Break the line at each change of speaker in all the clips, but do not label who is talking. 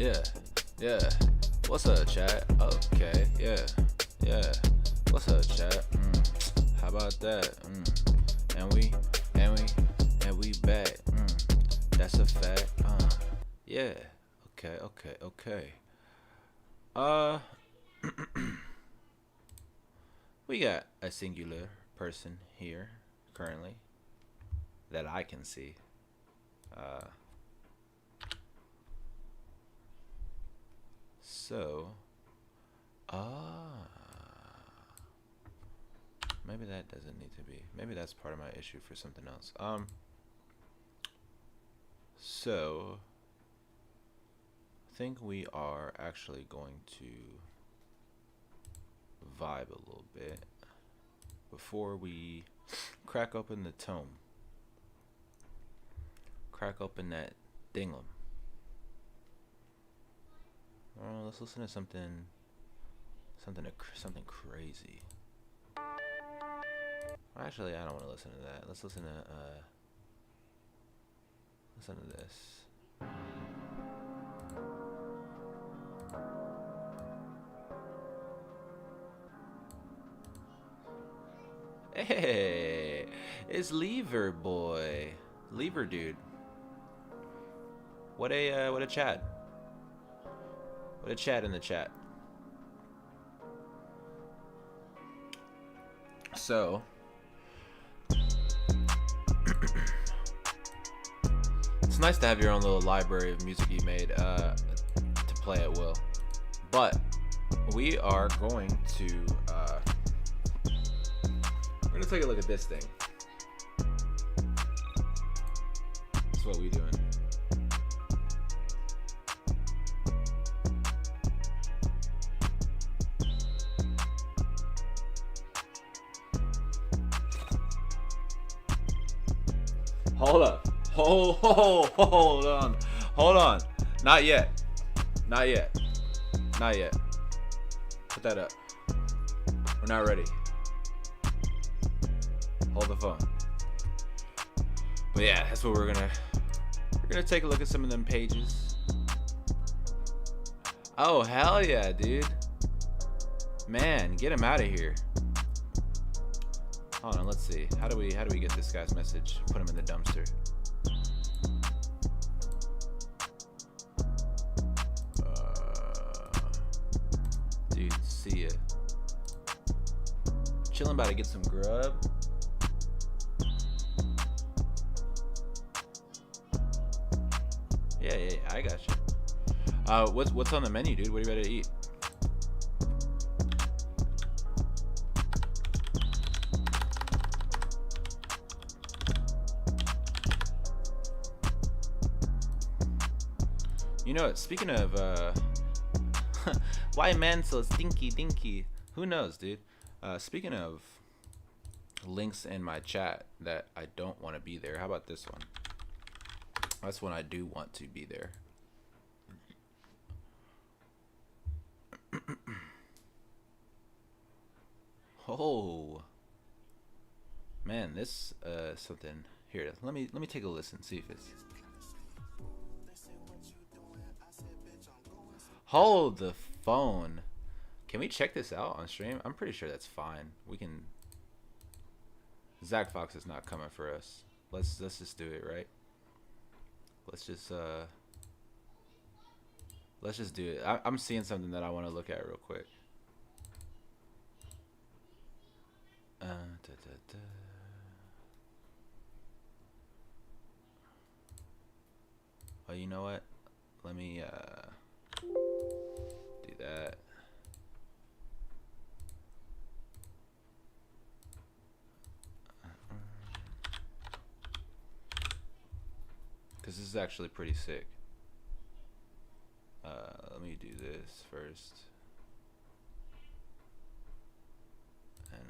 Yeah, yeah. What's up, chat? Okay, yeah, yeah. What's up, chat? How about that? And we back. That's a fact. Yeah. Okay. Uh, we got a singular person here currently that I can see. Uh, so, maybe that doesn't need to be. Maybe that's part of my issue for something else. So I think we are actually going to vibe a little bit before we crack open the tome. Crack open that dinglum. Let's listen to something crazy. Actually, I don't want to listen to that. Let's listen to this. Hey, it's Lever boy, Lever dude. What a chat. What a chat in the chat. So, it's nice to have your own little library of music you made to play at will. But we are going to we're gonna take a look at this thing. That's what we doing. Hold up. Hold on. Not yet. Put that up. We're not ready. Hold the phone. But yeah, that's what we're gonna take a look at some of them pages. Oh hell yeah, dude. Man, get him out of here. Hold on, let's see. How do we get this guy's message? Put him in the dumpster. Dude, see ya. Chilling, about to get some grub. Yeah, I got you. What's on the menu, dude? What are you ready to eat? You know what? Speaking of why man so stinky? Who knows, dude? Speaking of links in my chat that I don't want to be there, how about this one? That's when I do want to be there. Oh man, this something here. Let me take a listen, see if it's. Hold the phone. Can we check this out on stream? I'm pretty sure that's fine. We can. Zach Fox is not coming for us. Let's just do it, right? Let's just do it. I'm seeing something that I want to look at real quick. Oh, you know what? Let me do that. Because this is actually pretty sick. Let me do this first. And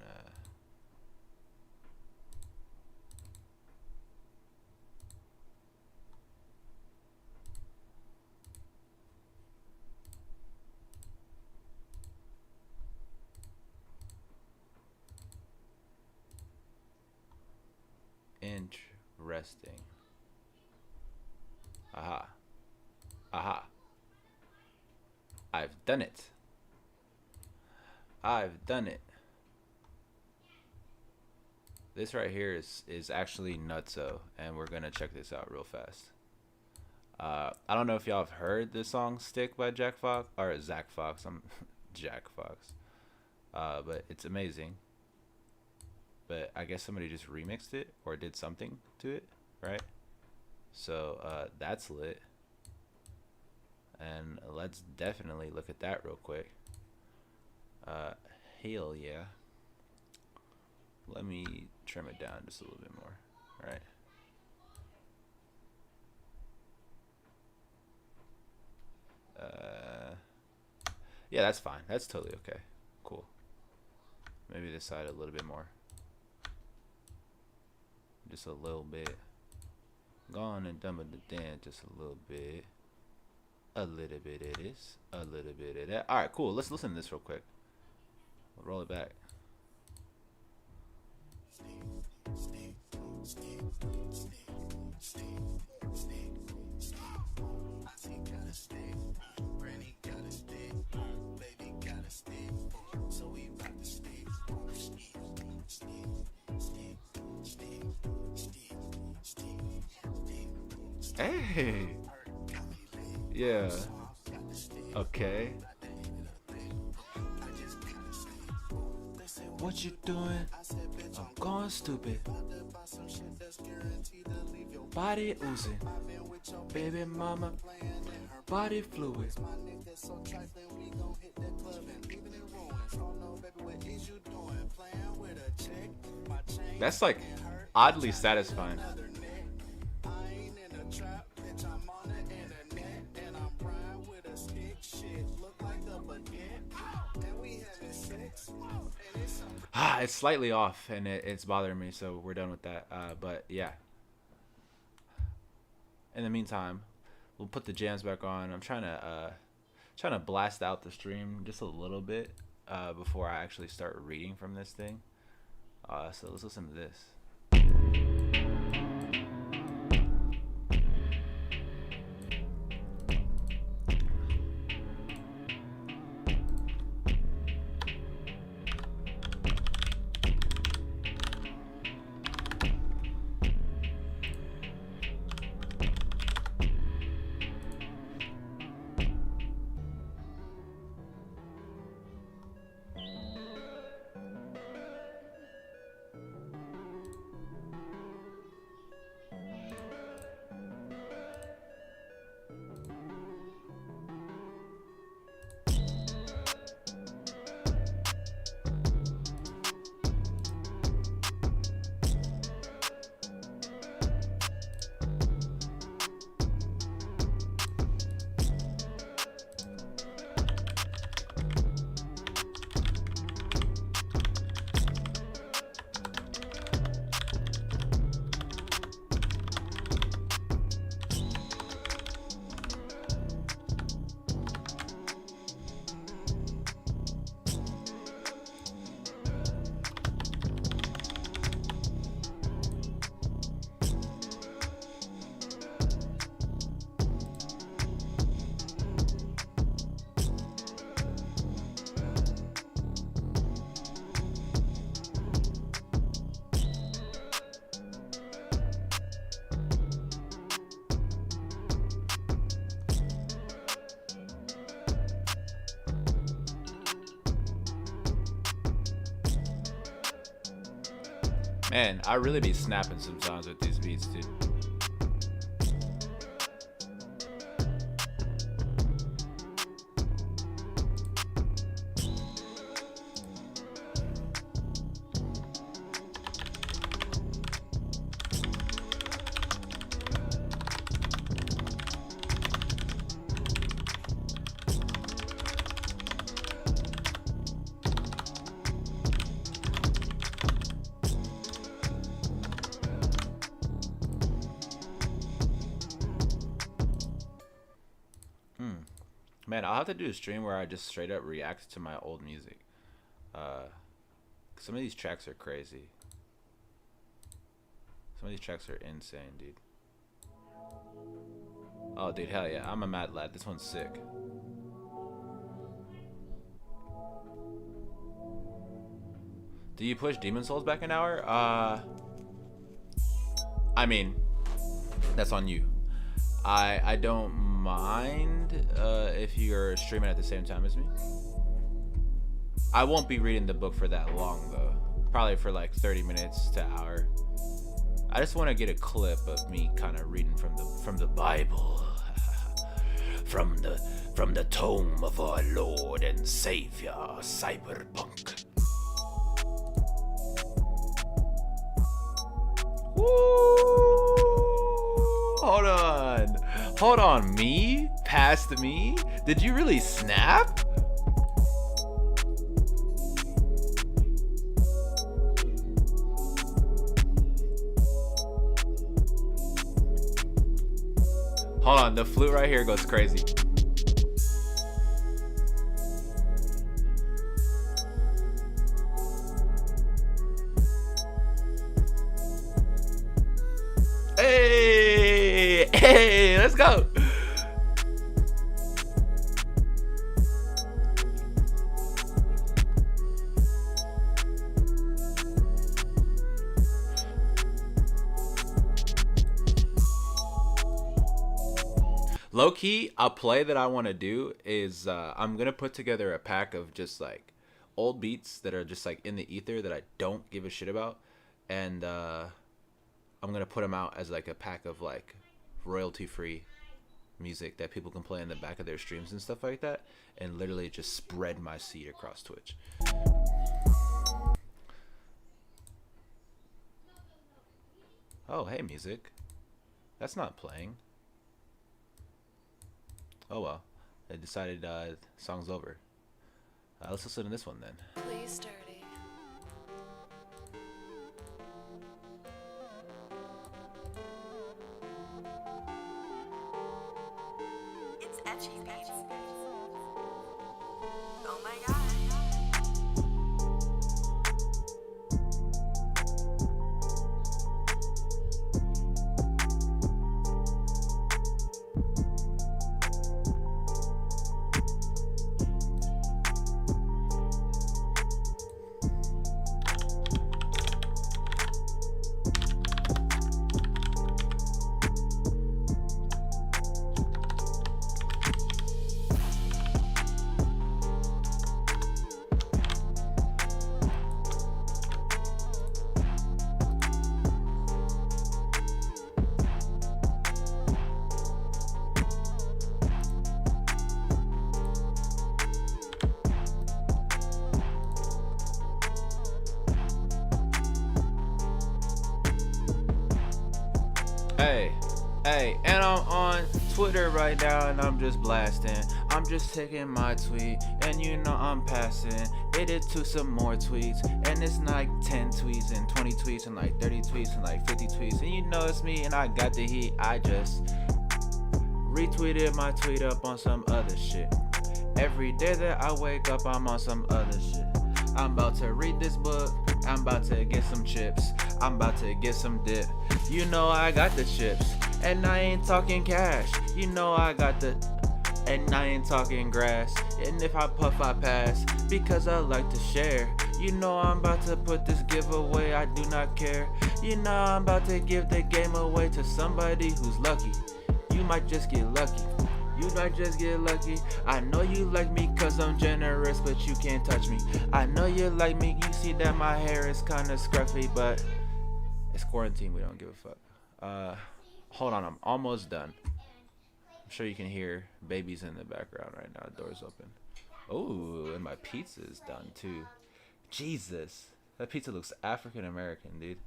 interesting. Aha. I've done it. I've done it. This right here is actually nutso, and we're gonna check this out real fast. I don't know if y'all have heard this song "Stick" by Jack Fox or Zach Fox. I'm Jack Fox, but it's amazing. But I guess somebody just remixed it or did something to it, right? So that's lit. And let's definitely look at that real quick. Hell yeah. Let me trim it down just a little bit more, right? Yeah, that's fine. That's totally okay. Cool. Maybe this side a little bit more. Just a little bit. Gone and done with the dance just a little bit. A little bit of this. A little bit of that. Alright, cool. Let's listen to this real quick. We'll roll it back. Hey. Yeah. Okay. What you doing? I'm going stupid. Body oozing. Baby mama. Body fluid. That's like oddly satisfying. It's slightly off and it's bothering me, so we're done with that. But yeah. In the meantime, we'll put the jams back on. I'm trying to blast out the stream just a little bit before I actually start reading from this thing. So let's listen to this. Man, I really be snapping sometimes with these beats, dude. Man, I'll have to do a stream where I just straight up react to my old music. Some of these tracks are crazy. Some of these tracks are insane, dude. Oh, dude, hell yeah. I'm a mad lad. This one's sick. Do you push Demon Souls back an hour? I mean, that's on you. I don't mind if you're streaming at the same time as me. I won't be reading the book for that long though. Probably for like 30 minutes to an hour. I just want to get a clip of me kind of reading from the Bible, from the tome of our Lord and Savior, Cyberpunk. Woo! Hold on, me? Past me? Did you really snap? Hold on, the flute right here goes crazy. Hey, let's go. Low key, a play that I want to do is I'm gonna put together a pack of just like old beats that are just like in the ether that I don't give a shit about, and I'm gonna put them out as like a pack of like royalty-free music that people can play in the back of their streams and stuff like that, and literally just spread my seed across Twitch. Oh, hey, music. That's not playing. Oh well, I decided song's over. Let's listen to this one then.
Please, dirty. It's etchy beats. Oh my god. Hey, and I'm on Twitter right now and I'm just blasting. I'm just taking my tweet and you know I'm passing it to some more tweets. And it's like 10 tweets and 20 tweets and like 30 tweets and like 50 tweets. And you know it's me and I got the heat. I just retweeted my tweet up on some other shit. Every day that I wake up I'm on some other shit. I'm about to read this book. I'm about to get some chips. I'm about to get some dip. You know I got the chips. And I ain't talking cash. You know I got the... And I ain't talking grass. And if I puff I pass. Because I like to share. You know I'm about to put this giveaway. I do not care. You know I'm about to give the game away to somebody who's lucky. You might just get lucky. You might just get lucky. I know you like me cause I'm generous, but you can't touch me. I know you like me, you see that my hair is kinda scruffy, but it's quarantine, we don't give a fuck. Hold on, I'm almost done. I'm sure you can hear babies in the background right now, doors open. Oh, and my pizza is done too. Jesus, that pizza looks African American, dude.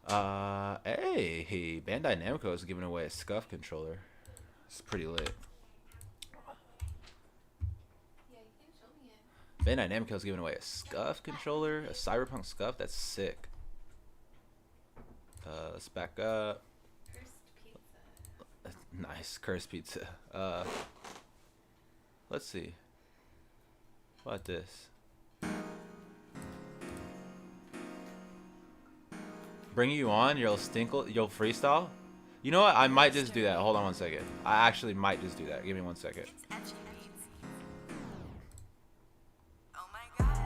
Hey, Bandai Namco is giving away a Scuff controller. It's pretty lit. Bandai Namco is giving away a Scuff controller, a Cyberpunk Scuff. That's sick. Let's back up. Cursed pizza. Nice, cursed pizza. Let's see. What about this? Bring you on? You'll freestyle? You know what? I might just do that. Hold on one second. I actually might just do that. Give me 1 second. Oh my god.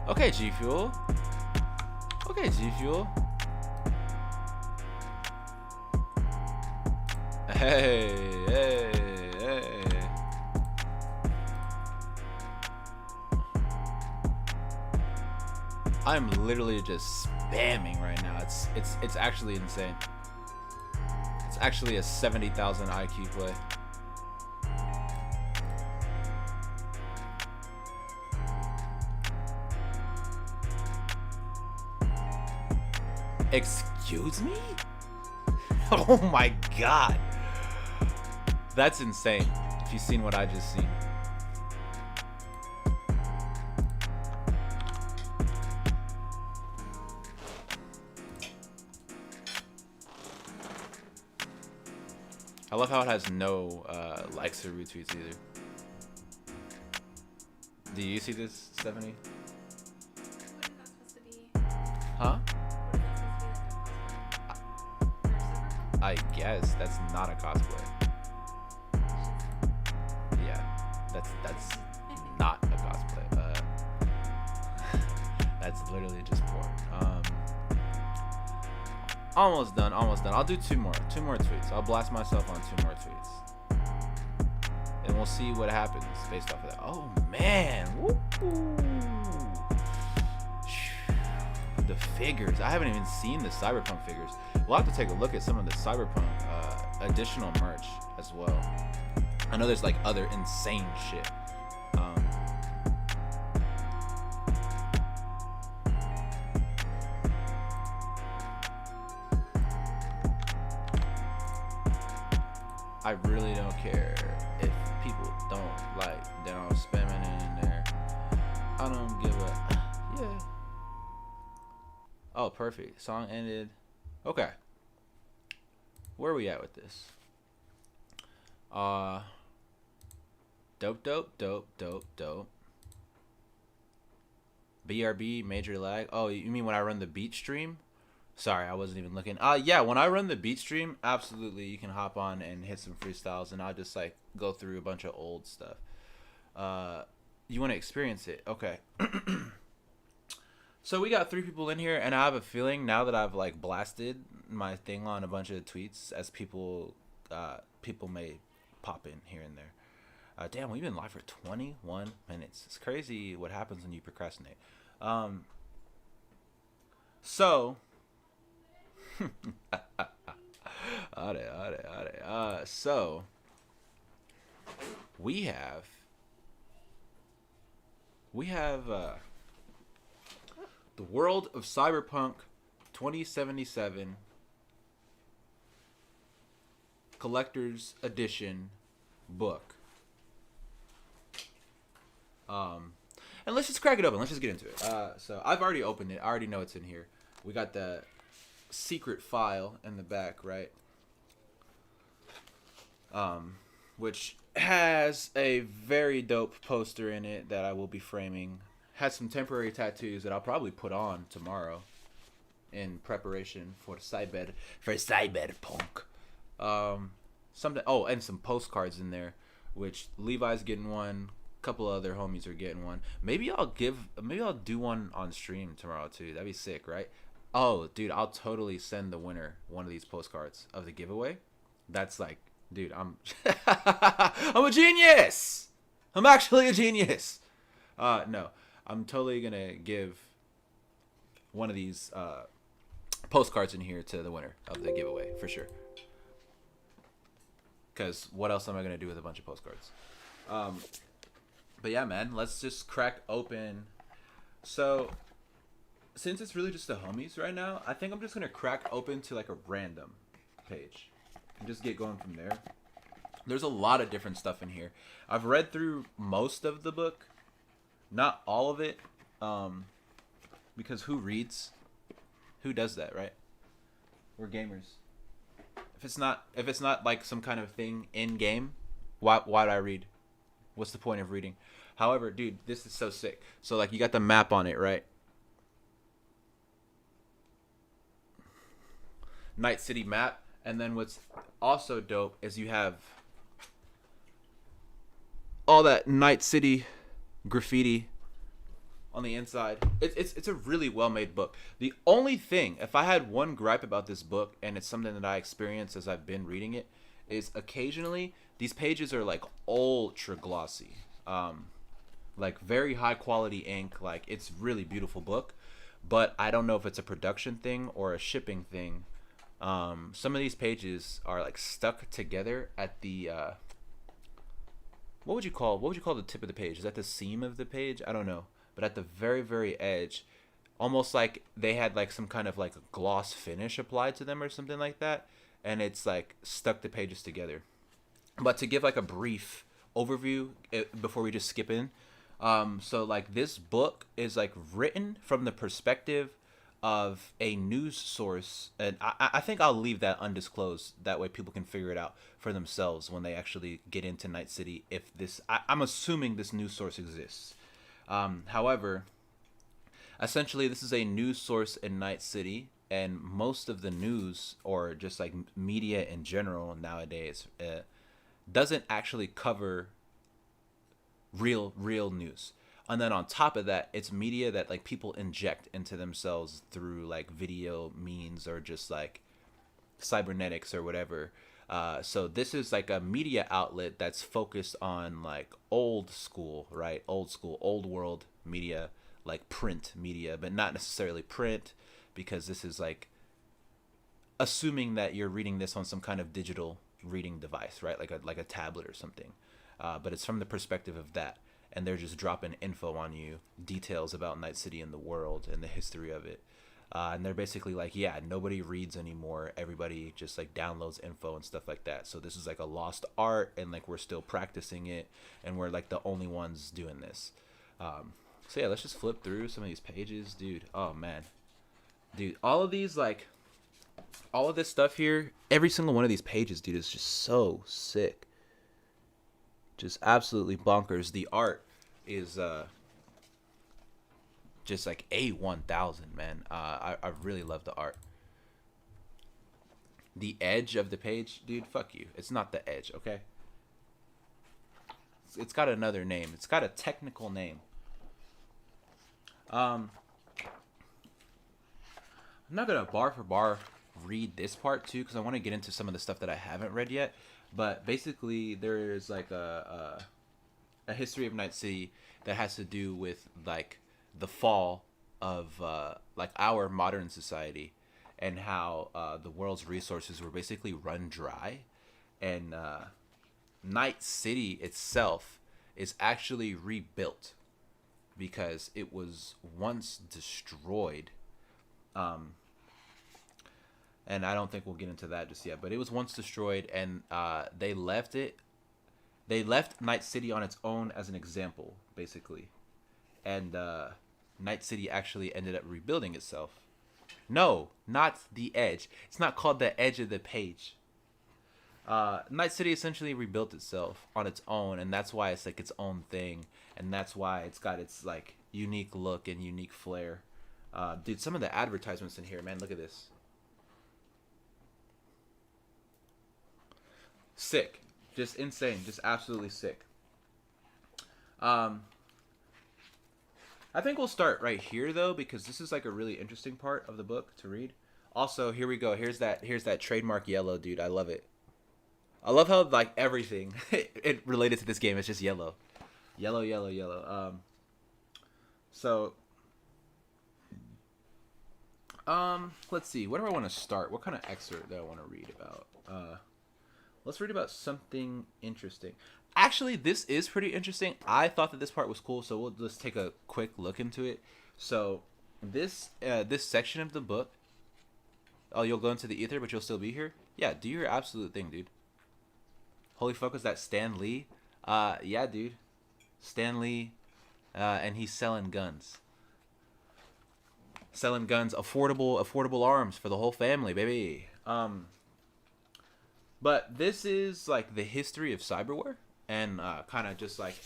Okay, G Fuel. Okay, G Fuel. Hey, hey, hey. I'm literally just spamming right now. It's actually insane. It's actually a 70,000 IQ play. Excuse me? Oh my god. That's insane. If you've seen what I just seen. I love how it has no likes or retweets either. Do you see this, Stephanie?
What is that supposed to be?
Huh?
What is that supposed to be, like a cosplay?
I guess that's not a cosplay. Yeah, that's not a cosplay. That's literally just porn. Almost done. I'll do two more tweets. I'll blast myself on 2 more tweets, and we'll see what happens based off of that. Oh man, woo! The figures. I haven't even seen the Cyberpunk figures. We'll have to take a look at some of the Cyberpunk additional merch as well. I know there's like other insane shit. I really don't care if people don't like that I'm spamming in there. I don't give a yeah. Oh, perfect. Song ended. Okay. Where are we at with this? Dope. BRB, major lag. Oh, you mean when I run the beat stream? Sorry, I wasn't even looking. Yeah, when I run the beat stream, absolutely, you can hop on and hit some freestyles, and I'll just like go through a bunch of old stuff. You want to experience it? Okay. So we got 3 people in here, and I have a feeling now that I've like blasted my thing on a bunch of tweets, as people may pop in here and there. Damn, we've been live for 21 minutes. It's crazy what happens when you procrastinate. So. So we have the World of Cyberpunk 2077 Collector's Edition book. And let's just crack it open. Let's just get into it. So I've already opened it. I already know it's in here. We got the secret file in the back, right? Which has a very dope poster in it that I will be framing. Has some temporary tattoos that I'll probably put on tomorrow in preparation for cyberpunk. Something. Oh, and some postcards in there, which Levi's getting one. A couple other homies are getting one. Maybe I'll do one on stream tomorrow too. That'd be sick, right? Oh, dude, I'll totally send the winner one of these postcards of the giveaway. That's like, dude, I'm I'm a genius. I'm actually a genius. No, I'm totally gonna give one of these postcards in here to the winner of the giveaway for sure. Because what else am I gonna do with a bunch of postcards? But yeah, man, let's just crack open. So, since it's really just the homies right now, I think I'm just gonna crack open to like a random page and just get going from there. There's a lot of different stuff in here. I've read through most of the book, not all of it, because who reads? Who does that, right? We're gamers. If it's not like some kind of thing in game, why'd I read? What's the point of reading? However, dude, this is so sick. So like you got the map on it, right? Night City map, and then what's also dope is you have all that Night City graffiti on the inside. It's a really well made book. The only thing, if I had one gripe about this book, and it's something that I experience as I've been reading it, is occasionally these pages are like ultra glossy, like very high quality ink. Like it's really beautiful book, but I don't know if it's a production thing or a shipping thing. Some of these pages are like stuck together at the what would you call the tip of the page? Is that the seam of the page? I don't know. But at the very, very edge, almost like they had like some kind of like a gloss finish applied to them or something like that. And it's like stuck the pages together. But to give like a brief overview before we just skip in. So like this book is like written from the perspective of a news source, and I think I'll leave that undisclosed. That way people can figure it out for themselves when they actually get into Night City. If this, I'm assuming this news source exists. However, essentially this is a news source in Night City, and most of the news, or just like media in general nowadays, doesn't actually cover real news. And then on top of that, it's media that like people inject into themselves through like video means or just like cybernetics or whatever. So this is like a media outlet that's focused on like old school, right? Old world media, like print media, but not necessarily print, because this is like assuming that you're reading this on some kind of digital reading device, right? Like a tablet or something. But it's from the perspective of that. And they're just dropping info on you, details about Night City and the world and the history of it. And they're basically like, yeah, nobody reads anymore. Everybody just like downloads info and stuff like that. So this is like a lost art, and like we're still practicing it, and we're like the only ones doing this. So yeah, let's just flip through some of these pages, dude. Oh man, dude, all of these like, all of this stuff here, every single one of these pages, dude, is just so sick. Just absolutely bonkers. The art is just like A1000, man. I really love the art. The edge of the page, dude, fuck you. It's not the edge, okay? It's got another name. It's got a technical name. I'm not gonna bar for bar read this part too, because I want to get into some of the stuff that I haven't read yet. But basically, there is like a history of Night City that has to do with like the fall of like our modern society, and how the world's resources were basically run dry, and Night City itself is actually rebuilt because it was once destroyed. And I don't think we'll get into that just yet, but it was once destroyed, and they left Night City on its own as an example, basically. And Night City actually ended up rebuilding itself. No, not the edge. It's not called the edge of the page. Night City essentially rebuilt itself on its own, and that's why it's like its own thing, and that's why it's got its like unique look and unique flair. Dude, some of the advertisements in here, man, look at this. Sick. Just insane. Just absolutely sick. I think we'll start right here though, because this is like a really interesting part of the book to read. Also, here we go. Here's that trademark yellow, dude. I love it. I love how like everything it related to this game is just yellow. Yellow. Let's see. Where do I want to start? What kind of excerpt do I want to read about? Let's read about something interesting. Actually, this is pretty interesting. I thought that this part was cool, so we'll just take a quick look into it. So, this section of the book. Oh, you'll go into the ether, but you'll still be here? Yeah, do your absolute thing, dude. Holy fuck, is that Stan Lee? Yeah, dude. Stan Lee, and he's selling guns. Selling guns, affordable arms for the whole family, baby. But this is like the history of cyberware, and kind of just like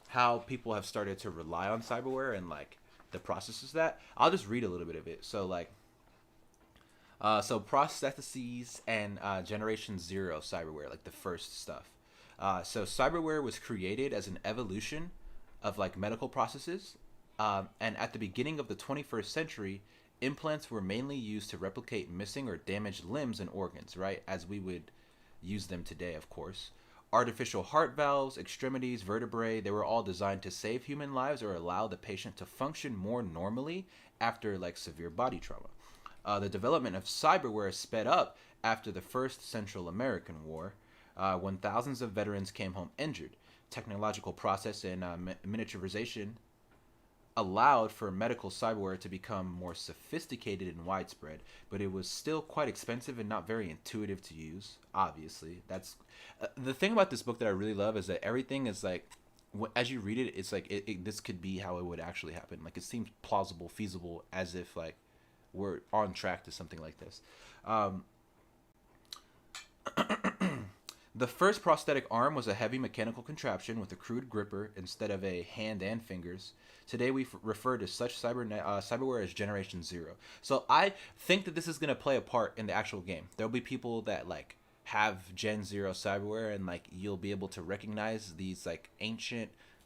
how people have started to rely on cyberware and like the processes of that. I'll just read a little bit of it. So like, so processes and Generation Zero cyberware, like the first stuff. So cyberware was created as an evolution of like medical processes, And at the beginning of the 21st century, implants were mainly used to replicate missing or damaged limbs and organs, right? As we would use them today, of course. Artificial heart valves, extremities, vertebrae, they were all designed to save human lives or allow the patient to function more normally after like severe body trauma. The development of cyberware sped up after the First Central American War, when thousands of veterans came home injured. Technological process and miniaturization allowed for medical cyberware to become more sophisticated and widespread, but it was still quite expensive and not very intuitive to use. Obviously, that's the thing about this book that I really love is that everything is like, as you read it, it's like this could be how it would actually happen. Like it seems plausible, feasible, as if like we're on track to something like this. The first prosthetic arm was a heavy mechanical contraption with a crude gripper instead of a hand and fingers. Today we refer to such cyberware as Generation Zero. So I think that this is going to play a part in the actual game. There'll be people that like have Gen Zero cyberware, and like you'll be able to recognize these like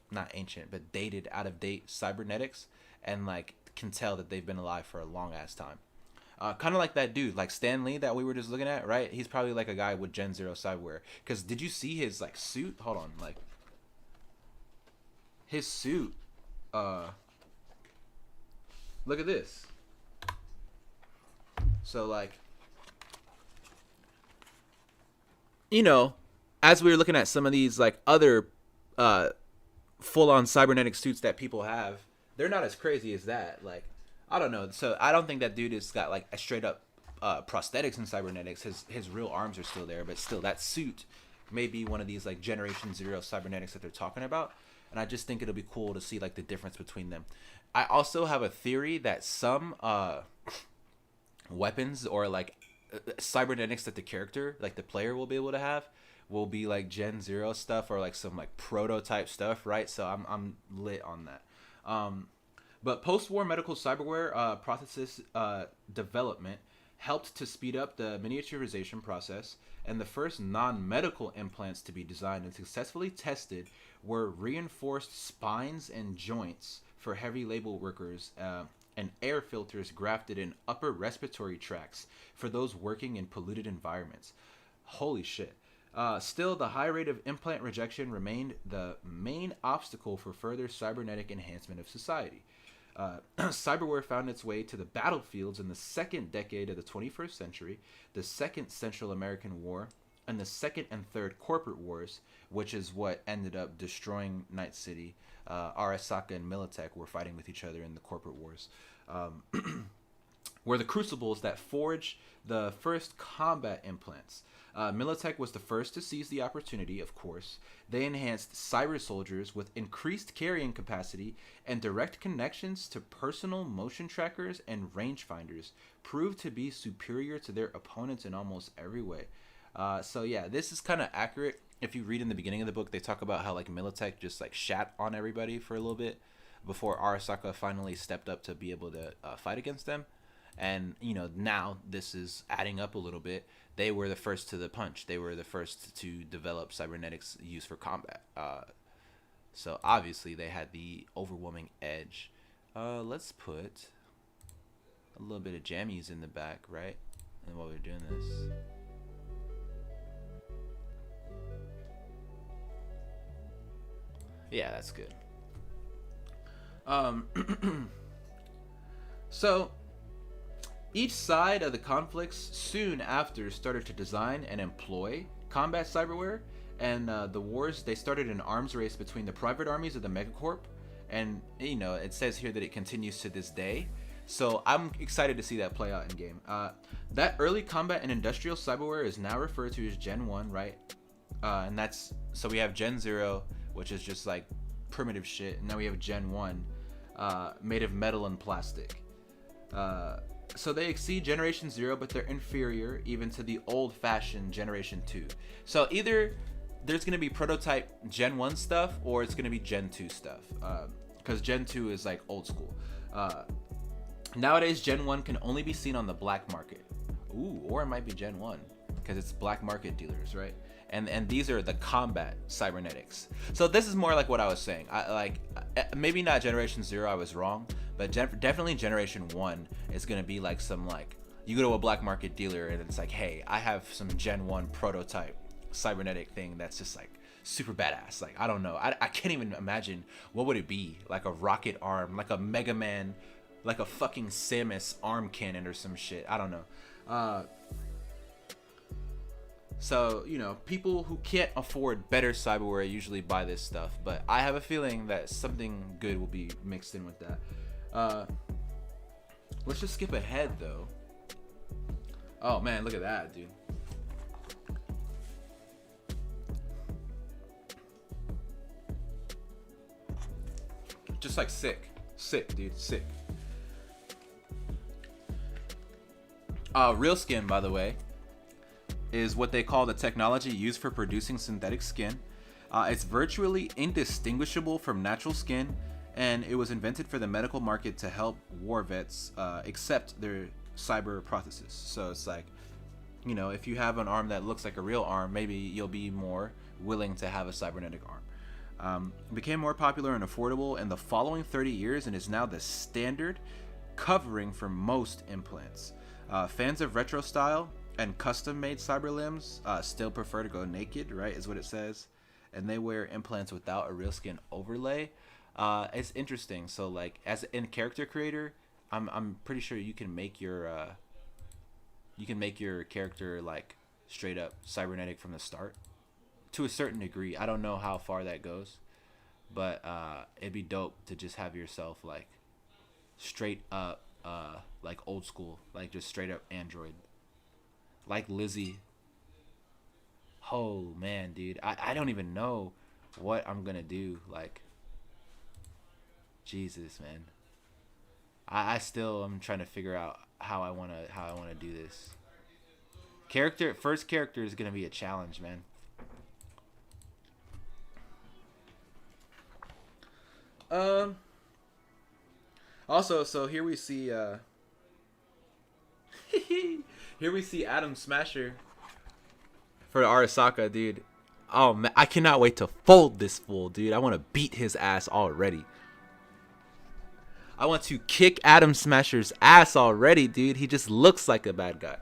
not ancient, but dated, out of date cybernetics, and like can tell that they've been alive for a long ass time. Kind of like that dude, like Stan Lee that we were just looking at, right? He's probably like a guy with Gen Zero cyberware. Because did you see his like suit? Hold on, like his suit. Look at this. So like, you know, as we were looking at some of these like other full-on cybernetic suits that people have, they're not as crazy as that. Like, I don't know. So I don't think that dude has got like a straight up prosthetics and cybernetics. His real arms are still there, but still that suit may be one of these like Generation Zero cybernetics that they're talking about. And I just think it'll be cool to see like the difference between them. I also have a theory that some weapons or like cybernetics that the character, like the player, will be able to have will be like Gen Zero stuff or like some like prototype stuff, right? So I'm lit on that. But post-war medical cyberware processes development helped to speed up the miniaturization process, and the first non-medical implants to be designed and successfully tested were reinforced spines and joints for heavy labor workers and air filters grafted in upper respiratory tracts for those working in polluted environments. Holy shit. Still, the high rate of implant rejection remained the main obstacle for further cybernetic enhancement of society. Cyberware found its way to the battlefields in the second decade of the 21st century, the Second Central American War, and the Second and Third Corporate Wars, which is what ended up destroying Night City. Arasaka and Militech were fighting with each other in the Corporate Wars. Were the crucibles that forged the first combat implants. Militech was the first to seize the opportunity, of course. They enhanced cyber soldiers with increased carrying capacity and direct connections to personal motion trackers and rangefinders, proved to be superior to their opponents in almost every way. So yeah, this is kind of accurate. If you read in the beginning of the book, they talk about how like Militech just like shat on everybody for a little bit before Arasaka finally stepped up to be able to fight against them. And, you know, now this is adding up a little bit. They were the first to the punch. They were the first to develop cybernetics used for combat. So obviously they had the overwhelming edge. Let's put a little bit of jammies in the back, right? And while we're doing this. Yeah, that's good. So each side of the conflicts soon after started to design and employ combat cyberware, and the wars, they started an arms race between the private armies of the megacorp, and you know, it says here that it continues to this day. So I'm excited to see that play out in game. That early combat and industrial cyberware is now referred to as Gen 1, right? And that's, so we have Gen 0, which is just like primitive shit, and now we have Gen 1, made of metal and plastic. So they exceed Generation 0, but they're inferior even to the old-fashioned Generation 2. So either there's going to be prototype Gen 1 stuff, or it's going to be Gen 2 stuff. Because Gen 2 is like old school. Nowadays, Gen 1 can only be seen on the black market. Ooh, or it might be Gen 1, because it's black market dealers, right? and these are the combat cybernetics. So this is more like what I was saying. Maybe not Generation 0, I was wrong, but definitely Generation 1 is gonna be like some, like, you go to a black market dealer and it's like, hey, I have some Gen 1 prototype cybernetic thing that's just like super badass. Like, I don't know, I can't even imagine what would it be, like a rocket arm, like a Mega Man, like a fucking Samus arm cannon or some shit. I don't know. So, you know, people who can't afford better cyberware usually buy this stuff, but I have a feeling that something good will be mixed in with that. Let's just skip ahead though. Oh man, look at that, dude. Just like sick, dude, sick. Real skin, by the way, is what they call the technology used for producing synthetic skin. It's virtually indistinguishable from natural skin, and it was invented for the medical market to help war vets accept their cyber prosthesis. So it's like, you know, if you have an arm that looks like a real arm, maybe you'll be more willing to have a cybernetic arm. Became more popular and affordable in the following 30 years and is now the standard covering for most implants. Fans of retro style and custom-made cyber limbs still prefer to go naked, right, is what it says, and they wear implants without a real skin overlay. It's interesting. So, like, as in character creator, I'm pretty sure you can make your character like straight up cybernetic from the start, to a certain degree. I don't know how far that goes, but it'd be dope to just have yourself like straight up like old school, like just straight up android. Like Lizzie. Oh man, dude, I don't even know what I'm gonna do. Like, Jesus, man, I still am trying to figure out how I wanna do this. First character is gonna be a challenge, man. Also, so here we see here we see Adam Smasher for Arasaka, dude. Oh man, I cannot wait to fold this fool, dude. I want to beat his ass already. I want to kick Adam Smasher's ass already, dude. He just looks like a bad guy.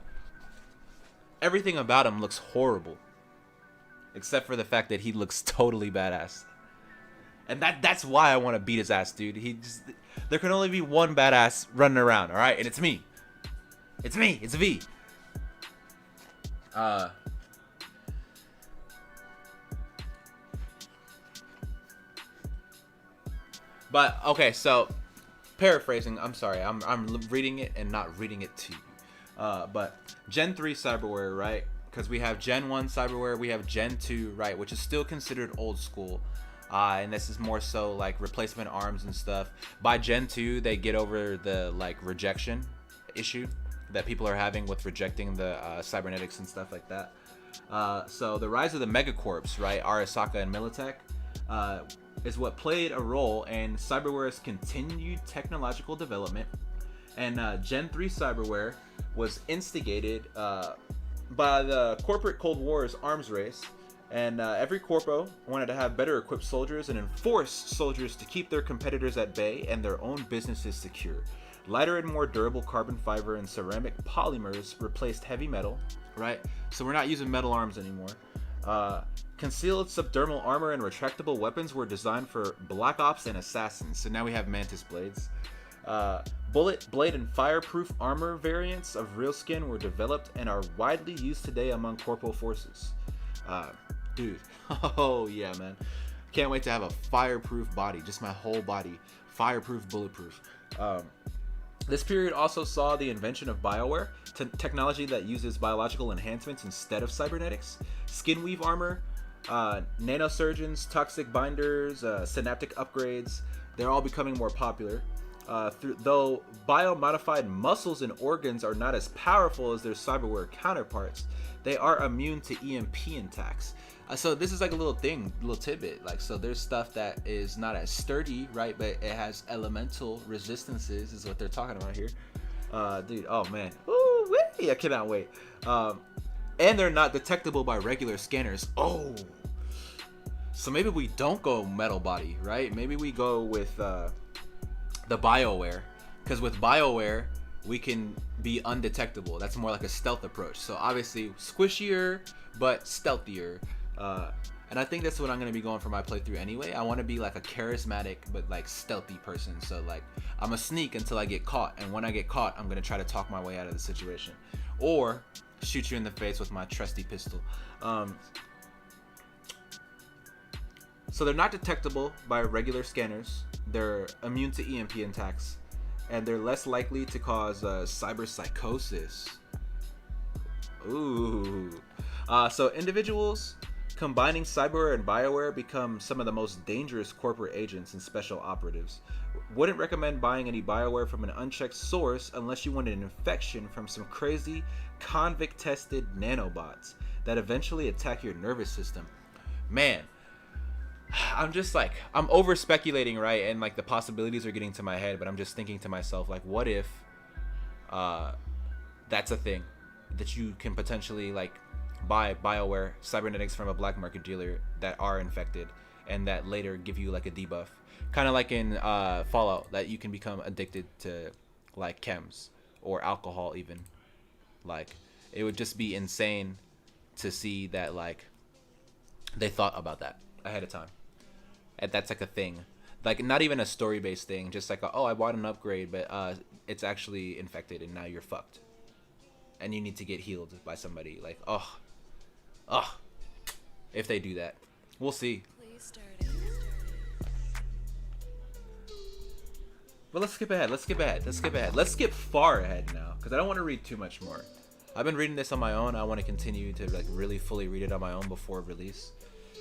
Everything about him looks horrible, except for the fact that he looks totally badass. And that's why I want to beat his ass, dude. There can only be one badass running around, all right? And it's me. It's me. It's V. But okay, so paraphrasing, I'm sorry, I'm reading it and not reading it to you. But Gen 3 cyberware, right? Because we have Gen 1 cyberware, we have Gen 2, right, which is still considered old school. And this is more so like replacement arms and stuff. By Gen 2, they get over the like rejection issue that people are having with rejecting the cybernetics and stuff like that. So the rise of the megacorps, right, Arasaka and Militech, is what played a role in cyberware's continued technological development. And Gen 3 cyberware was instigated by the corporate Cold War's arms race. And every corpo wanted to have better equipped soldiers and enforce soldiers to keep their competitors at bay and their own businesses secure. Lighter and more durable carbon fiber and ceramic polymers replaced heavy metal, right? So we're not using metal arms anymore. Concealed subdermal armor and retractable weapons were designed for black ops and assassins. So now we have mantis blades. Bullet, blade, and fireproof armor variants of real skin were developed and are widely used today among corpo forces. Dude, oh yeah, man. Can't wait to have a fireproof body, just my whole body, fireproof, bulletproof. This period also saw the invention of bioware, technology that uses biological enhancements instead of cybernetics, skin weave armor, nanosurgeons, toxic binders, synaptic upgrades. They're all becoming more popular. Though biomodified muscles and organs are not as powerful as their cyberware counterparts, they are immune to EMP attacks. So this is like a little tidbit. Like, so there's stuff that is not as sturdy, right? But it has elemental resistances, is what they're talking about here. Dude, oh man, ooh, I cannot wait. And they're not detectable by regular scanners. Oh. So maybe we don't go metal body, right? Maybe we go with the BioWare. Because with BioWare, we can be undetectable. That's more like a stealth approach. So obviously squishier, but stealthier. And I think that's what I'm going to be going for my playthrough anyway. I want to be like a charismatic, but like stealthy person. So like I'm a sneak until I get caught. And when I get caught, I'm going to try to talk my way out of the situation. Or shoot you in the face with my trusty pistol. So they're not detectable by regular scanners. They're immune to EMP attacks. And they're less likely to cause cyber psychosis. Ooh. So individuals combining cyberware and bioware become some of the most dangerous corporate agents and special operatives. Wouldn't recommend buying any bioware from an unchecked source unless you want an infection from some crazy convict-tested nanobots that eventually attack your nervous system. Man, I'm just like, I'm over speculating, right? And like the possibilities are getting to my head, but I'm just thinking to myself, like, what if that's a thing that you can potentially like buy bioware cybernetics from a black market dealer that are infected and that later give you like a debuff, kind of like in Fallout, that you can become addicted to like chems or alcohol even. Like it would just be insane to see that like they thought about that ahead of time. And that's like a thing, like not even a story based thing, just like oh I bought an upgrade but it's actually infected and now you're fucked and you need to get healed by somebody. Like oh if they do that, we'll see. But let's skip ahead. Let's skip far ahead now, because I don't want to read too much more. I've been reading this on my own. I want to continue to like really fully read it on my own before release.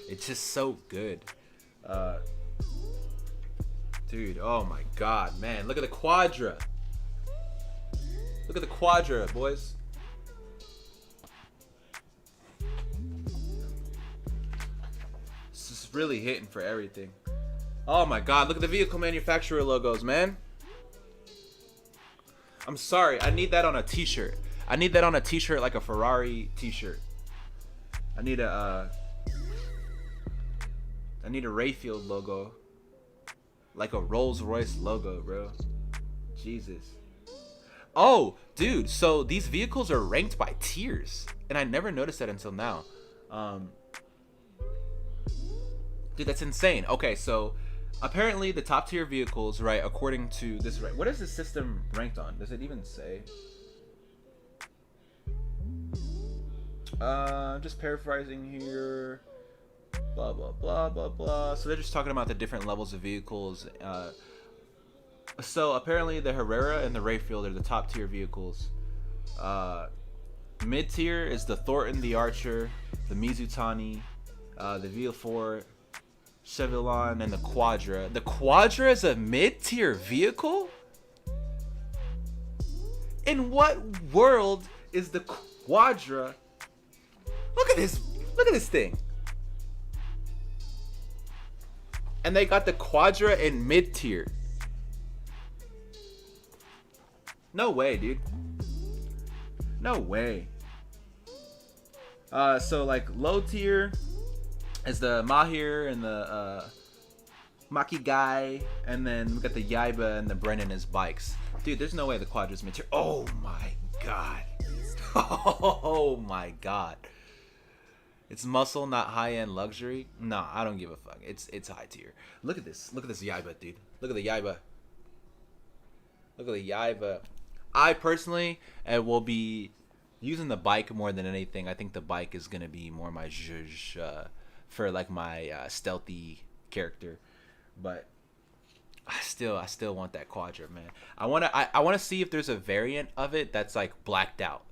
It's just so good. Dude, oh my god, man. Look at the Quadra. Look at the Quadra, boys. This is really hitting for everything. Oh my god, look at the vehicle manufacturer logos, man. I'm sorry, I need that on a t-shirt. I need that on a t-shirt, like a Ferrari t-shirt. I need a Rayfield logo. Like a Rolls Royce logo, bro. Jesus. Oh, dude, so these vehicles are ranked by tiers. And I never noticed that until now. Dude, that's insane. Okay, so apparently the top tier vehicles, right, according to this, right, what is the system ranked on? Does it even say? I'm just paraphrasing here. Blah, blah, blah, blah, blah. So they're just talking about the different levels of vehicles. So apparently the Herrera and the Rayfield are the top tier vehicles. Mid tier is the Thornton, the Archer, the Mizutani, the VL4, Chevillon, and the Quadra. The Quadra is a mid tier vehicle? In what world is the Quadra? Look at this. Look at this thing. And they got the Quadra in mid tier. No way, dude. No way. So like low tier is the Mahir and the Maki Guy, and then we got the Yaiba and the Brennan as bikes. Dude, there's no way the Quadra's mid tier. Oh my god. Oh my god. It's muscle, not high-end luxury. Nah, I don't give a fuck. It's high tier. Look at this. Look at this Yaiba, dude. Look at the Yaiba. Look at the Yaiba. I personally will be using the bike more than anything. I think the bike is gonna be more my zhuzh for like my stealthy character. But I still want that Quadra, man. I wanna see if there's a variant of it that's like blacked out.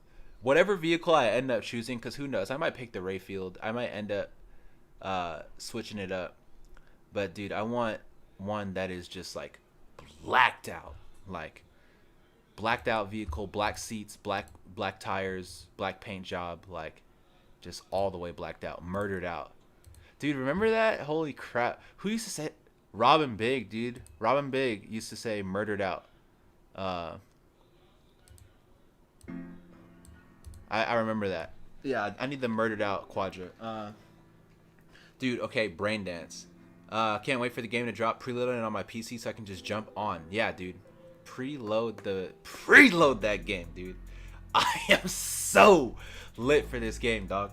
Whatever vehicle I end up choosing, because who knows, I might pick the Rayfield. I might end up switching it up. But dude, I want one that is just like blacked out, like blacked out vehicle, black seats, black tires, black paint job, like just all the way blacked out, murdered out. Dude, remember that? Holy crap! Who used to say? Robin Big, dude. Robin Big used to say murdered out. I remember that. Yeah, I need the murdered out quadra. Dude, okay, brain dance. Can't wait for the game to drop. Preloading it on my PC so I can just jump on. Yeah, dude. Preload that game, dude. I am so lit for this game, dog.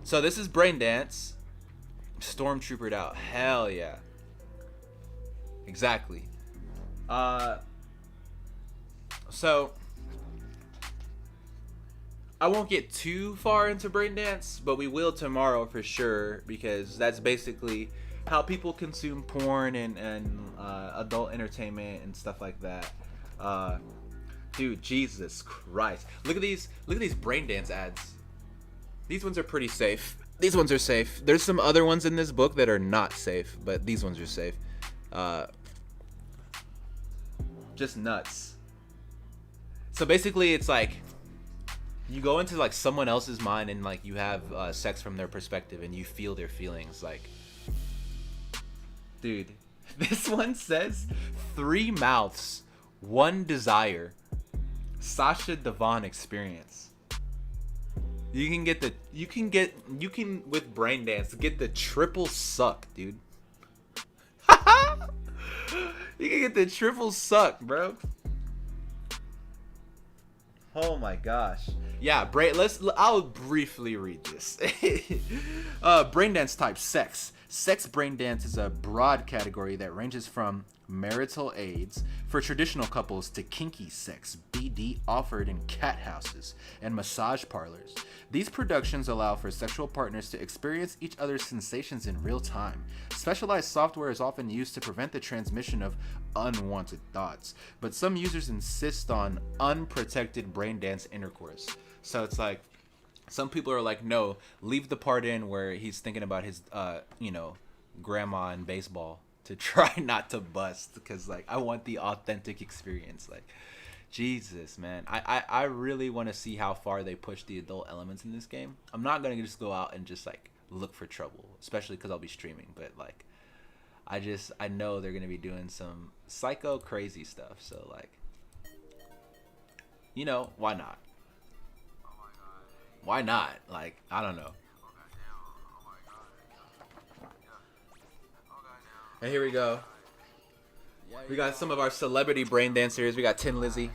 So this is brain dance. Stormtroopered out. Hell yeah. Exactly. So I won't get too far into brain dance, but we will tomorrow for sure, because that's basically how people consume porn and adult entertainment and stuff like that. Dude, Jesus Christ. Look at these brain dance ads. These ones are pretty safe. These ones are safe. There's some other ones in this book that are not safe, but these ones are safe. Just nuts. So basically it's like you go into like someone else's mind and like you have sex from their perspective and you feel their feelings. Like, dude, this one says 3 mouths, 1 desire. Sasha Devon experience. You can with brain dance get the triple suck, dude. You can get the triple suck, bro. Oh my gosh. Yeah, I'll briefly read this. Brain dance type: sex. Sex brain dance is a broad category that ranges from marital aids for traditional couples to kinky sex, BD, offered in cat houses and massage parlors. These productions allow for sexual partners to experience each other's sensations in real time. Specialized software is often used to prevent the transmission of unwanted thoughts, but some users insist on unprotected brain dance intercourse. So it's like, some people are like, no, leave the part in where he's thinking about his, grandma in baseball to try not to bust, because like I want the authentic experience. Like, Jesus, man, I really want to see how far they push the adult elements in this game. I'm not gonna just go out and just like look for trouble, especially because I'll be streaming. But like, I know they're gonna be doing some psycho crazy stuff. So like, why not? Why not? Like, I don't know. And here we go. We got some of our celebrity brain dancers. We got Tin Lizzy.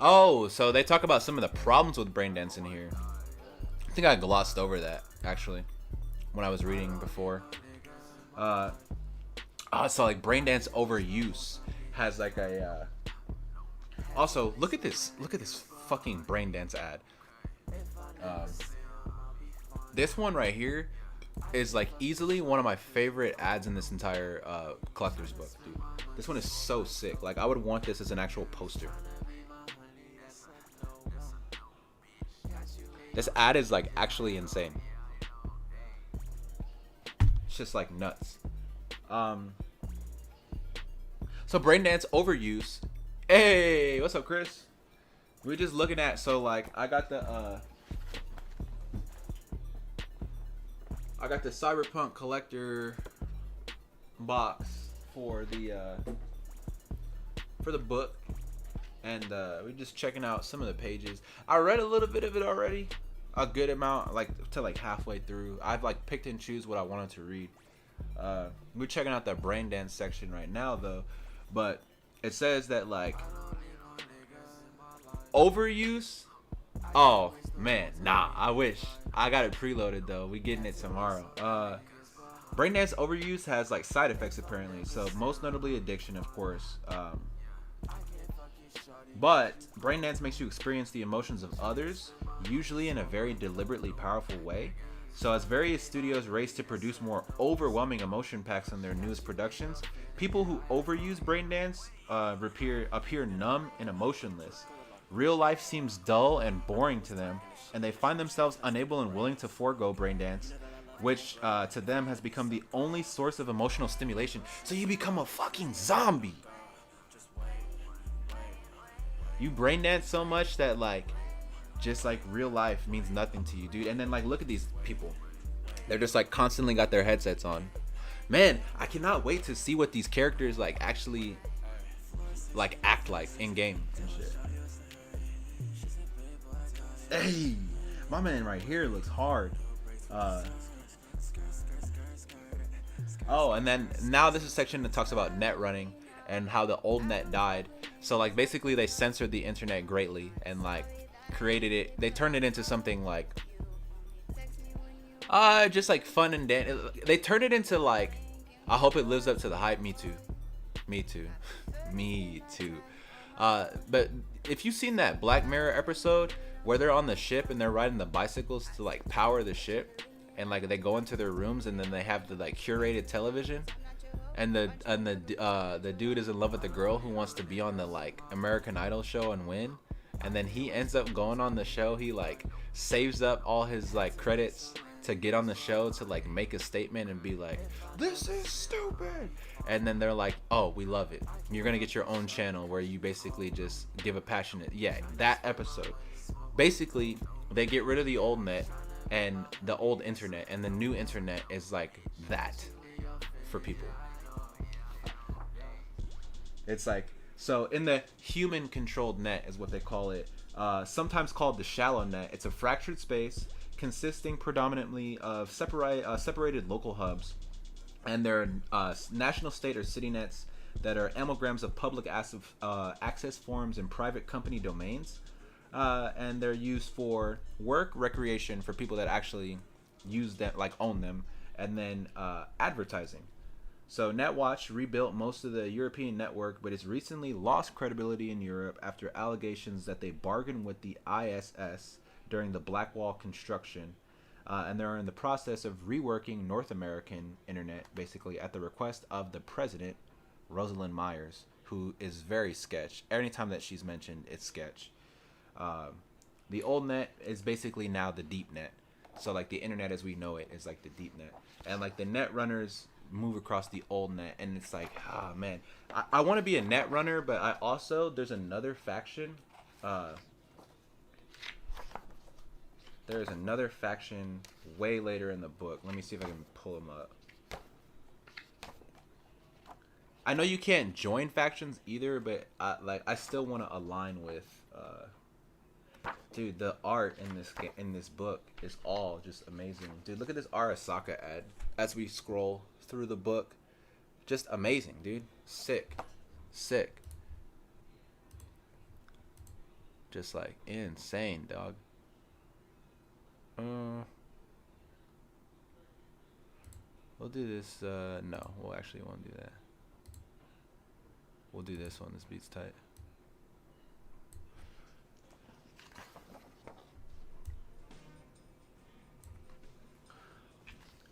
Oh, so they talk about some of the problems with brain dance in here. I think I glossed over that, actually, when I was reading before. So like brain dance overuse has like a also look at this fucking brain dance ad. This one right here is like easily one of my favorite ads in this entire collector's book, dude. This one is so sick. Like, I would want this as an actual poster. This ad is like actually insane. It's just like nuts. So brain dance overuse. Hey, what's up, Chris? We're just looking at, so like I got the Cyberpunk collector box for the book, and we're just checking out some of the pages. I read a little bit of it already, a good amount, like to like halfway through. I've like picked and choose what I wanted to read. We're checking out that brain dance section right now though, but it says that like overuse. Oh man, nah, I wish. I got it preloaded though. We getting it tomorrow. Braindance overuse has like side effects apparently. So most notably addiction, of course. But braindance makes you experience the emotions of others, usually in a very deliberately powerful way. So as various studios race to produce more overwhelming emotion packs in their newest productions, people who overuse braindance appear numb and emotionless. Real life seems dull and boring to them, and they find themselves unable and willing to forego braindance, which to them has become the only source of emotional stimulation. So you become a fucking zombie. You braindance so much that like, just like real life means nothing to you, dude. And then like, look at these people. They're just like constantly got their headsets on. Man, I cannot wait to see what these characters like actually like act like in game and shit. Hey, my man right here looks hard. Oh, and then now this is a section that talks about net running and how the old net died. So like basically they censored the internet greatly and like created it. They turned it into something like just like fun and they turned it into like, I hope it lives up to the hype. Me too. Me too. Me too. But if you've seen that Black Mirror episode where they're on the ship and they're riding the bicycles to like power the ship, and like they go into their rooms and then they have the like curated television, and the dude is in love with the girl who wants to be on the like American Idol show and win, and then he ends up going on the show. He like saves up all his like credits to get on the show to like make a statement and be like, this is stupid, and then they're like, oh, we love it, you're gonna get your own channel where you basically just give a passionate, that episode. Basically they get rid of the old net and the old internet, and the new internet is like that for people. It's like, so in the human controlled net is what they call it, sometimes called the shallow net. It's a fractured space consisting predominantly of separated local hubs, and they're national, state, or city nets that are amalgams of public access forms and private company domains, and they're used for work, recreation for people that actually use them, like own them, and then advertising. So NetWatch rebuilt most of the European network, but it's recently lost credibility in Europe after allegations that they bargained with the ISS during the Blackwall construction, and they're in the process of reworking North American internet, basically at the request of the president, Rosalind Myers, who is very sketch. Anytime that she's mentioned, it's sketch. The old net is basically now the deep net. So like the internet as we know it is like the deep net, and like the net runners move across the old net, and it's like, ah, man, I want to be a net runner, but I also, there's another faction. There's another faction way later in the book. Let me see if I can pull them up. I know you can't join factions either, but I still want to align with. Dude, the art in this book is all just amazing. Dude, look at this Arasaka ad as we scroll through the book. Just amazing, dude. Sick. Just like insane, dog. We'll do this. No, we'll actually won't do that. We'll do this one. This beat's tight.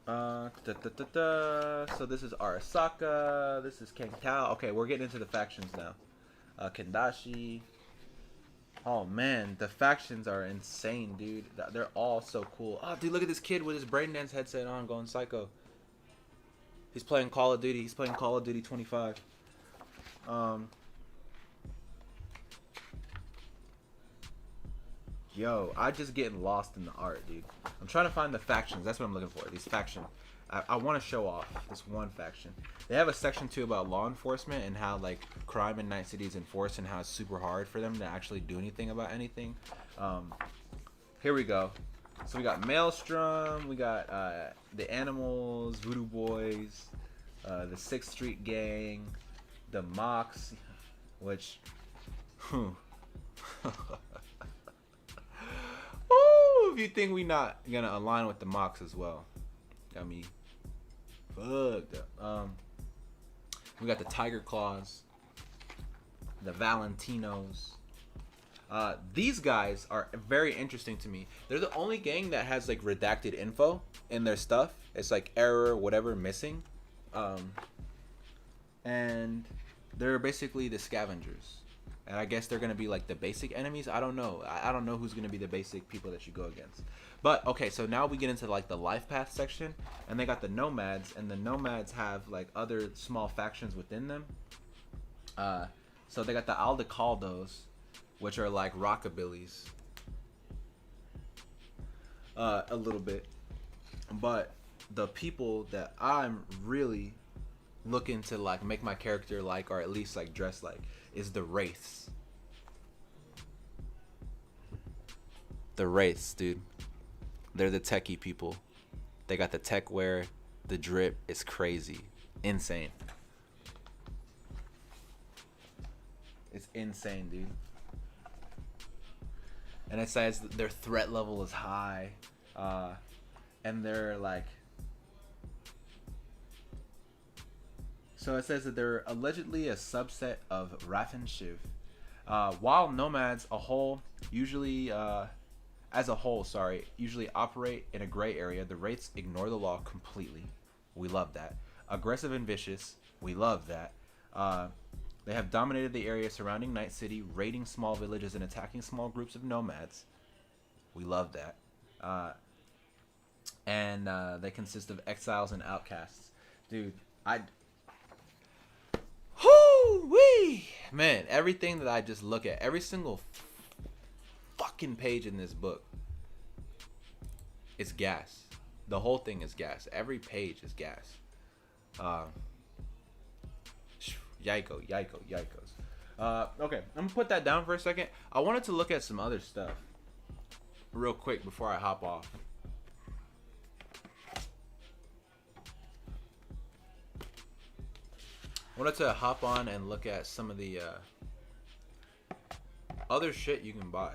So this is Arasaka. This is Kenkao. Okay, we're getting into the factions now. Kendashi. Oh man, the factions are insane, dude. They're all so cool. Oh, dude, look at this kid with his Braindance headset on, going psycho. He's playing Call of Duty. He's playing Call of Duty 25. Yo, I just getting lost in the art, dude. I'm trying to find the factions. That's what I'm looking for. These factions. I want to show off this one faction. They have a section too about law enforcement and how like crime in Night City is enforced and how it's super hard for them to actually do anything about anything. Here we go. So we got Maelstrom. We got the Animals, Voodoo Boys, the 6th Street Gang, the Mox, which. Ooh, if you think we not gonna align with the Mox as well, got me fucked up. We got the Tiger Claws, the Valentinos. These guys are very interesting to me. They're the only gang that has like redacted info in their stuff. It's like error, whatever, missing. And they're basically the scavengers. And I guess they're going to be like the basic enemies. I don't know. I don't know who's going to be the basic people that you go against. But, okay, so now we get into like the life path section. And they got the nomads. And the nomads have like other small factions within them. So they got the Aldecaldos, which are like rockabillys. A little bit. But the people that I'm really looking to like make my character like, or at least like dress like, is the wraiths. The wraiths, dude. They're the techie people. They got the tech wear, the drip is crazy, insane. It's insane, dude. And it says that their threat level is high, and they're like. So it says that they're allegedly a subset of Raffen Shiv. While nomads usually operate in a gray area, the wraiths ignore the law completely. We love that. Aggressive and vicious. We love that. They have dominated the area surrounding Night City, raiding small villages and attacking small groups of nomads. We love that. And they consist of exiles and outcasts. Dude, whoo-wee! Man, everything that I just look at, every single fucking page in this book, it's gas. The whole thing is gas. Every page is gas. Yikos. Okay, I'm gonna put that down for a second. I wanted to look at some other stuff real quick before I hop off. I wanted to hop on and look at some of the other shit you can buy.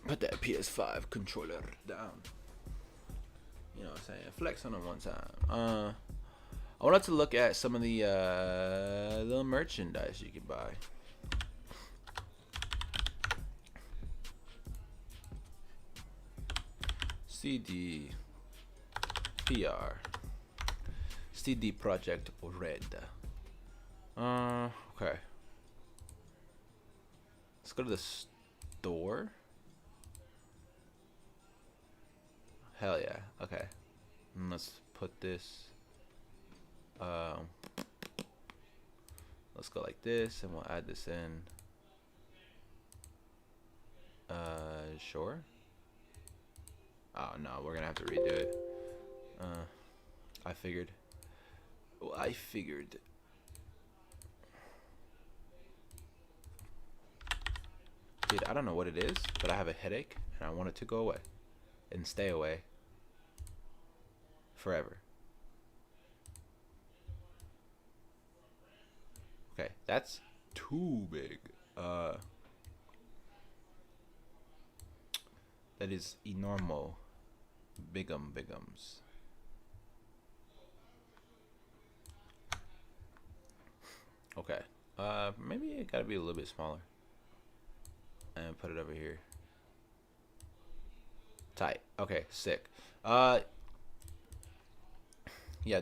Put that PS5 controller down. You know what I'm saying? Flex on it one time. I wanted to look at some of the little merchandise you can buy. CD PR CD Project Red. Okay. Let's go to the store. Hell yeah. Okay. And let's put this. Let's go like this, and we'll add this in. Sure. Oh no, we're gonna have to redo it. I figured. Dude, I don't know what it is, but I have a headache, and I want it to go away. And stay away. Forever. Okay, that's too big. That is enormo. Bigums. Okay. Maybe it gotta be a little bit smaller. And put it over here. Tight. Okay, sick. Yeah,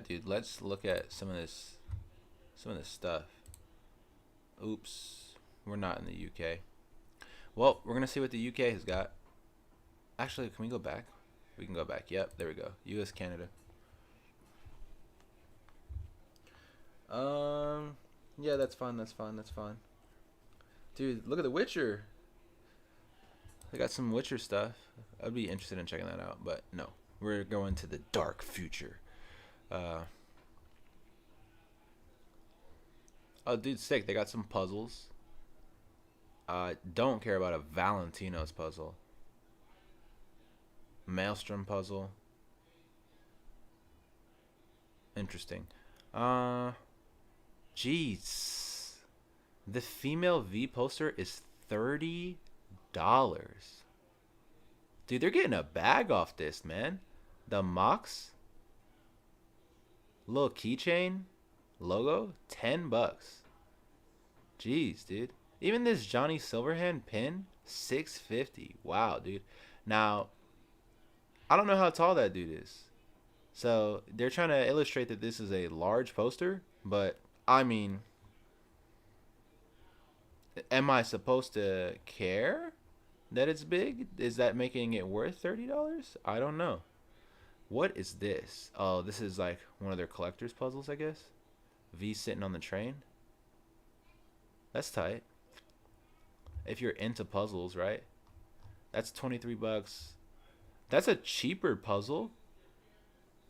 dude, let's look at some of this stuff. Oops. We're not in the UK. Well, we're gonna see what the UK has got. Actually, can we go back? We can go back. Yep, there we go. US, Canada. Yeah, that's fine. Dude, look at The Witcher. They got some Witcher stuff. I'd be interested in checking that out, but no. We're going to the dark future. Oh, dude, sick. They got some puzzles. Don't care about a Valentino's puzzle. Maelstrom puzzle. Interesting. Jeez. The female V poster is $30. Dude, they're getting a bag off this, man. The Mox little keychain logo, $10. Jeez, dude. Even this Johnny Silverhand pin, $6.50. Wow, dude. Now, I don't know how tall that dude is. So they're trying to illustrate that this is a large poster, but I mean, am I supposed to care that it's big? Is that making it worth $30? I don't know. What is this? Oh, this is like one of their collector's puzzles, I guess. V sitting on the train. That's tight. If you're into puzzles, right? That's 23 bucks. That's a cheaper puzzle.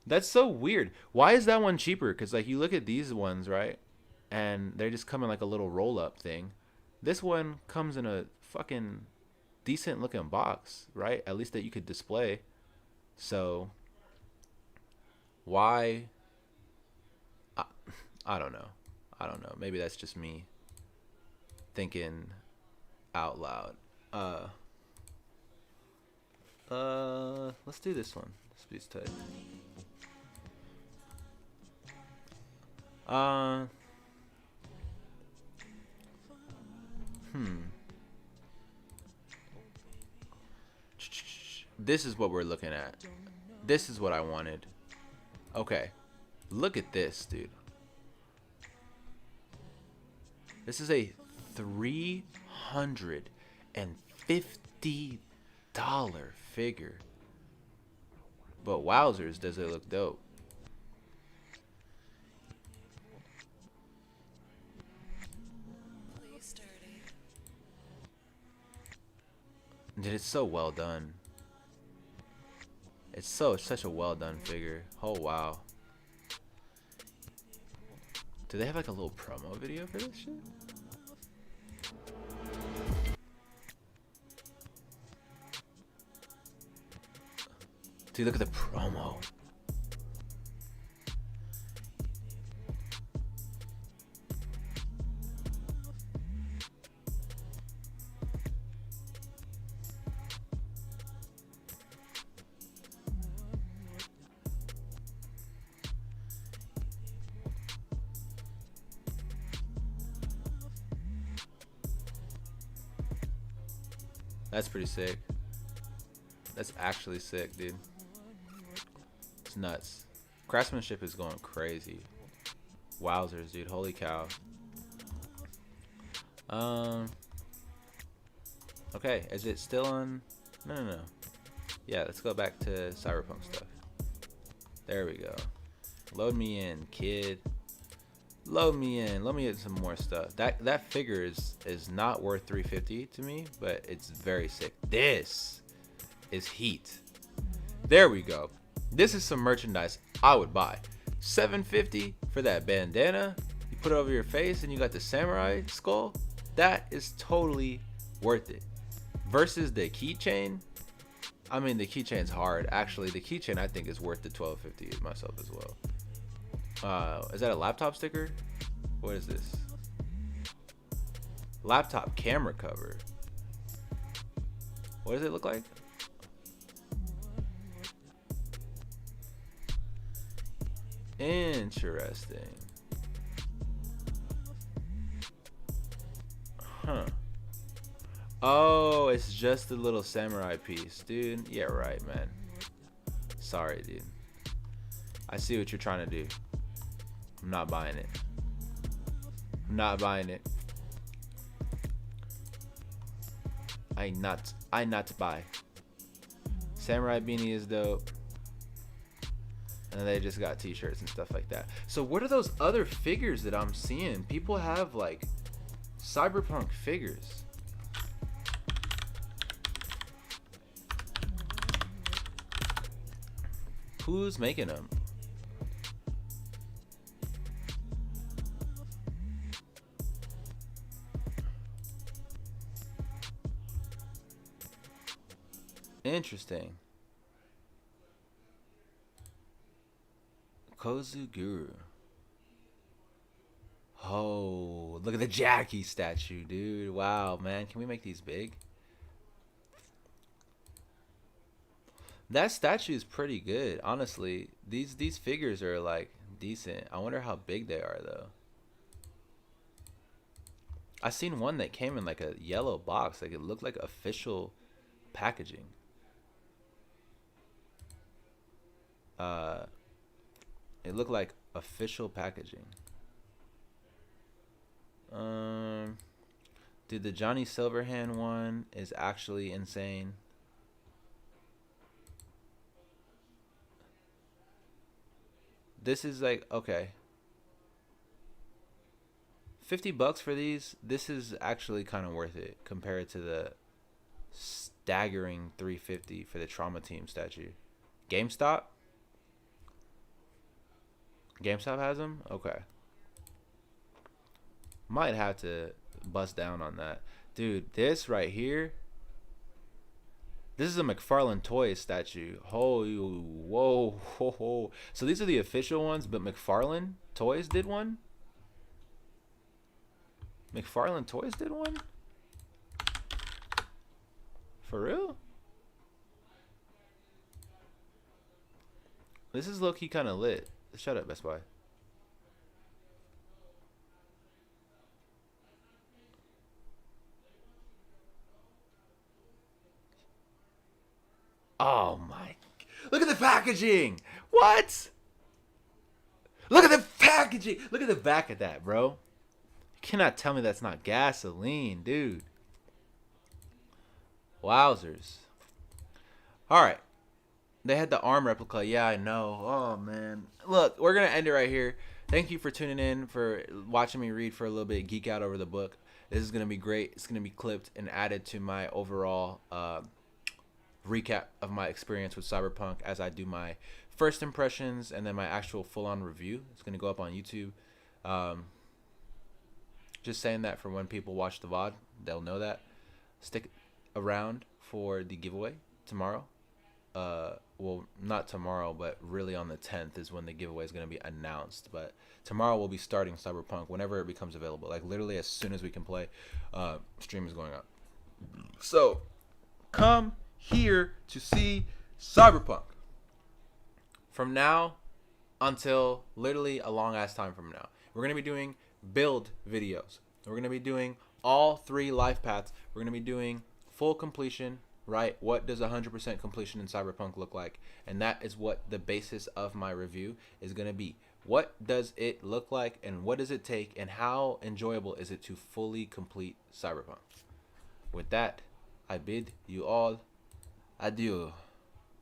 That's so weird. Why is that one cheaper? Because like you look at these ones, right? And they just come in like a little roll up thing. This one comes in a fucking decent looking box, right? At least that you could display. So why? I don't know. I don't know. Maybe that's just me thinking out loud. Let's do this one. This tight. This is what we're looking at. This is what I wanted. Okay. Look at this, dude. This is a $350 figure. But wowzers, does it look dope. Dude, it's so well done. It's such a well done figure. Oh wow. Do they have like a little promo video for this shit? Dude, look at the promo. That's pretty sick. That's actually sick, dude. It's nuts. Craftsmanship is going crazy. Wowzers, dude. Holy cow. Okay, is it still on? No. Yeah, let's go back to Cyberpunk stuff. There we go. Load me in, kid. Load me in. Let me get some more stuff. That figure is not worth $350 to me, but it's very sick. This is heat. There we go. This is some merchandise I would buy. $750 for that bandana. You put it over your face and you got the samurai skull. That is totally worth it. Versus the keychain. I mean, the keychain's hard. Actually, the keychain I think is worth the $12.50 myself as well. Is that a laptop sticker? What is this? Laptop camera cover. What does it look like? Interesting. Huh. Oh, it's just a little samurai piece, dude. Yeah, right, man. Sorry, dude. I see what you're trying to do. I'm not buying it. I'm not buying it. I not to buy. Samurai beanie is dope. And then they just got t-shirts and stuff like that. So what are those other figures that I'm seeing? People have like cyberpunk figures. Who's making them? Interesting. Kozuguru. Oh, look at the Jackie statue, dude. Wow, man. Can we make these big? That statue is pretty good, honestly. These figures are like decent. I wonder how big they are though. I seen one that came in like a yellow box, like it looked like official packaging. It looked like official packaging. Dude, the Johnny Silverhand one is actually insane. This is like, okay. $50 for these. This is actually kind of worth it compared to the staggering $350 for the Trauma Team statue. GameStop has them. Okay, might have to bust down on that, dude. This right here, this is a McFarlane Toys statue. Holy, whoa, ho, ho. So these are the official ones, but McFarlane Toys did one. McFarlane Toys did one? For real? This is low-key kind of lit. Shut up, Best Buy. Oh my. Look at the packaging. What? Look at the packaging. Look at the back of that, bro. You cannot tell me that's not gasoline, dude. Wowzers. Alright. They had the arm replica. Yeah, I know. Oh, man. Look, we're going to end it right here. Thank you for tuning in, for watching me read for a little bit, geek out over the book. This is going to be great. It's going to be clipped and added to my overall recap of my experience with Cyberpunk as I do my first impressions and then my actual full-on review. It's going to go up on YouTube. Just saying that for when people watch the VOD, they'll know that. Stick around for the giveaway tomorrow. Well, not tomorrow, but really on the 10th is when the giveaway is going to be announced. But tomorrow we'll be starting Cyberpunk whenever it becomes available. Like literally as soon as we can play, stream is going up. So come here to see Cyberpunk from now until literally a long ass time from now. We're going to be doing build videos. We're going to be doing all 3 life paths. We're going to be doing full completion, right? What does 100% completion in Cyberpunk look like? And that is what the basis of my review is going to be. What does it look like and what does it take and how enjoyable is it to fully complete Cyberpunk? With that, I bid you all adieu.